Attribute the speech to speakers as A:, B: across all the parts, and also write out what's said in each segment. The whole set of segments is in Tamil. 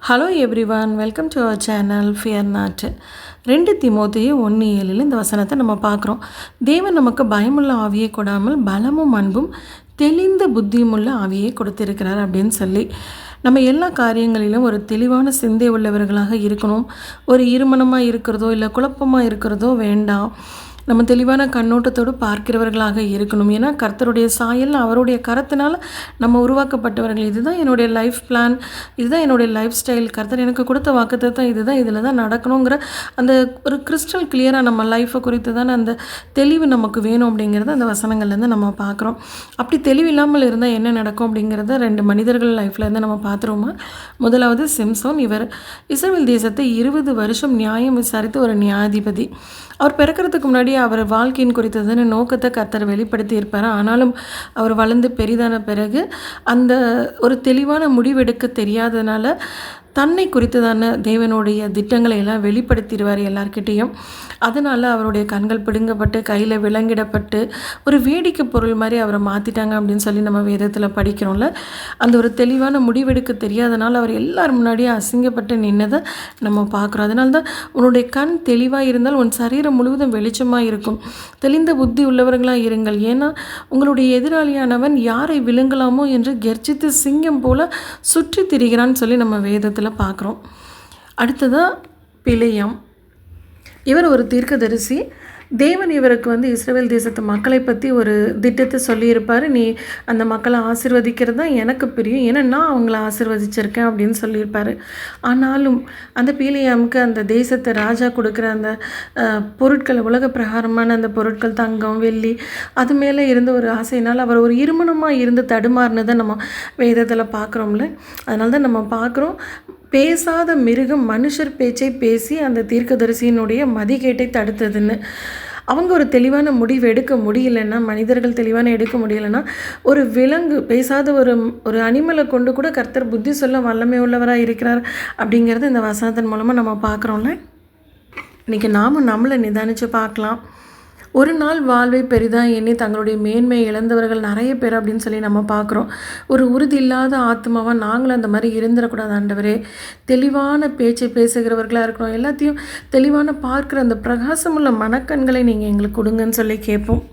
A: Hello everyone, welcome to our channel fear not. 2 தீமோத்தேயு 1:7 இந்த வசனத்தை நம்ம பார்க்குறோம். தேவன் நமக்கு பயமுள்ள ஆவியை கொடாமல் பலமும் அன்பும் தெளிந்த புத்தியுமுள்ள ஆவியை கொடுத்திருக்கிறார் அப்படின்னு சொல்லி, நம்ம எல்லா காரியங்களிலும் ஒரு தெளிவான சிந்தை உள்ளவர்களாக இருக்கணும். ஒரு இருமனமாக இருக்கிறதோ இல்லை குழப்பமாக இருக்கிறதோ வேண்டாம். நம்ம தெளிவான கண்ணோட்டத்தோடு பார்க்கிறவர்களாக இருக்கணும். ஏன்னா கர்த்தருடைய சாயல் அவருடைய கரத்தினால் நம்ம உருவாக்கப்பட்டவர்கள். இதுதான் என்னுடைய லைஃப் பிளான், இதுதான் என்னுடைய லைஃப் ஸ்டைல், கர்த்தர் எனக்கு கொடுத்த வாக்குத்தத்தம் இதுதான், இதில் தான் நடக்கணுங்கிற அந்த ஒரு கிறிஸ்டல் கிளியராக நம்ம லைஃப்பை குறித்து தான் அந்த தெளிவு நமக்கு வேணும் அப்படிங்கிறத அந்த வசனங்கள்லேருந்து நம்ம பார்க்குறோம். அப்படி தெளிவு இல்லாமல் இருந்தால் என்ன நடக்கும் அப்படிங்கிறத 2 மனிதர்கள் லைஃப்லேருந்து நம்ம பார்த்துருவோமா. முதலாவது சிம்சோன். இவர் இஸ்ரவேல் தேசத்தை 20 வருஷம் நியாயம் விசாரித்த ஒரு நியாயாதிபதி. அவர் பிறக்கிறதுக்கு முன்னாடி அவர் வாழ்க்கையின் குறித்ததான நோக்கத்தை கர்த்தர் வெளிப்படுத்தி இருப்பார். ஆனாலும் அவர் வளர்ந்து பெரிதான பிறகு அந்த ஒரு தெளிவான முடிவெடுக்க தெரியாதனால தன்னை குறித்ததான தேவனுடைய திட்டங்களை எல்லாம் வெளிப்படுத்திடுவார் எல்லார்கிட்டேயும். அதனால் அவருடைய கண்கள் பிடுங்கப்பட்டு கையில் விலங்கிடப்பட்டு ஒரு வேடிக்கை பொருள் மாதிரி அவரை மாற்றிட்டாங்க அப்படின்னு சொல்லி நம்ம வேதத்தில் படிக்கிறோம்ல. அந்த ஒரு தெளிவான முடிவெடுக்க தெரியாதனால அவர் எல்லார் முன்னாடியும் அசிங்கப்பட்டு நின்னதை நம்ம பார்க்குறோம். அதனால தான் உன்னுடைய கண் தெளிவாக இருந்தால் உன் சரீரம் முழுவதும் வெளிச்சமாக இருக்கும். தெளிந்த புத்தி உள்ளவர்களாக இருங்கள். ஏன்னா உங்களுடைய எதிராளியானவன் யாரை விழுங்கலாமோ என்று கெர்ச்சித்து சிங்கம் போல சுற்றி திரிகிறான்னு சொல்லி நம்ம வேதத்தில் பார்க்குறோம். அடுத்ததாக பிலேயாம். இவர் ஒரு தீர்க்கதரிசி. தேவன் இவருக்கு இஸ்ரவேல் தேசத்து மக்களை பற்றி ஒரு திட்டத்தை சொல்லியிருப்பார். நீ அந்த மக்களை ஆசீர்வதிக்கிறது தான் எனக்கு பிரியம், ஏன்னா நான் அவங்கள ஆசீர்வதிச்சிருக்கேன் அப்படின்னு சொல்லியிருப்பார். ஆனாலும் அந்த பீலியாமுக்கு அந்த தேசத்தை ராஜா கொடுக்குற அந்த பொருட்கள், உலக பிரகாரமான அந்த பொருட்கள், தங்கம் வெள்ளி, அது மேலே இருந்த ஒரு ஆசையினால் அவர் ஒரு இருமனமாக இருந்து தடுமாறினதை நம்ம வேதத்தில் பார்க்குறோம்ல. அதனால தான் நம்ம பார்க்குறோம், பேசாத மிருகம் மனுஷர் பேச்சை பேசி அந்த தீர்க்கதரிசியினுடைய மதிகேட்டை தடுத்ததுன்னு. அவங்க ஒரு தெளிவான முடிவு எடுக்க முடியலைன்னா, மனிதர்கள் தெளிவான எடுக்க முடியலைன்னா, ஒரு விலங்கு பேசாத ஒரு அனிமலை கொண்டு கூட கர்த்தர் புத்தி சொல்ல வல்லமை உள்ளவராக இருக்கிறார் அப்படிங்கிறது இந்த வசனத்தின் மூலமாக நம்ம பார்க்குறோம்ல. இன்றைக்கி நாம் நம்மளை நிதானித்து பார்க்கலாம். ஒரு நாள் வாழ்வை பெரிதாக எண்ணி தங்களுடைய மேன்மையை இழந்தவர்கள் நிறைய பேர் அப்படின்னு சொல்லி நம்ம பார்க்குறோம். ஒரு உறுதி இல்லாத ஆத்மாவாக நாங்களும் அந்த மாதிரி இருந்துடக்கூடாது ஆண்டவரே. தெளிவான பேச்சை பேசுகிறவர்களாக இருக்கணும். எல்லாத்தையும் தெளிவான பார்க்குற அந்த பிரகாசமுள்ள மனக்கண்களை நீங்கள் எங்களுக்கு கொடுங்கன்னு சொல்லி கேட்போம்.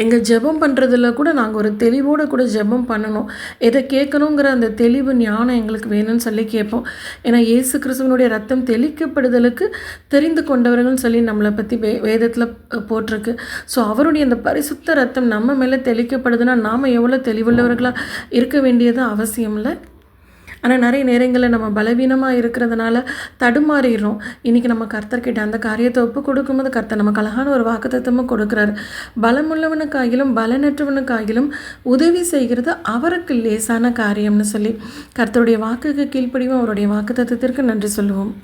A: எங்கள் ஜெபம் பண்ணுறதுல கூட நாங்கள் ஒரு தெளிவோடு கூட ஜெபம் பண்ணணும். எதை கேட்கணுங்கிற அந்த தெளிவு ஞானம் எங்களுக்கு வேணும்னு சொல்லி கேட்போம். ஏன்னா இயேசு கிறிஸ்துவனுடைய ரத்தம் தெளிக்கப்படுதலுக்கு தெரிந்து கொண்டவர்கள்னு சொல்லி நம்மளை பற்றி வேதத்தில் போட்டிருக்கு. ஸோ அவருடைய அந்த பரிசுத்த ரத்தம் நம்ம மேலே தெளிக்கப்படுதுன்னா நாம் எவ்வளோ தெளிவுள்ளவர்களாக இருக்க வேண்டியது அவசியம் இல்லை. ஆனால் நிறைய நேரங்களில் நம்ம பலவீனமாக இருக்கிறதுனால தடுமாறிடுறோம். இன்றைக்கி நம்ம கர்த்தர்கிட்ட அந்த காரியத்தை ஒப்பு கொடுக்கும்போது கர்த்தர் நமக்கு அழகான ஒரு வாக்குத்தத்தமும் கொடுக்குறாரு. பலமுள்ளவனுக்காகிலும் பலனற்றவனுக்காகிலும் உதவி செய்கிறது அவருக்கு லேசான காரியம்னு சொல்லி கர்த்தருடைய வாக்குக்கு கீழ்ப்படிவோம். அவருடைய வாக்குத்தத்தத்திற்கு நன்றி சொல்லுவோம்.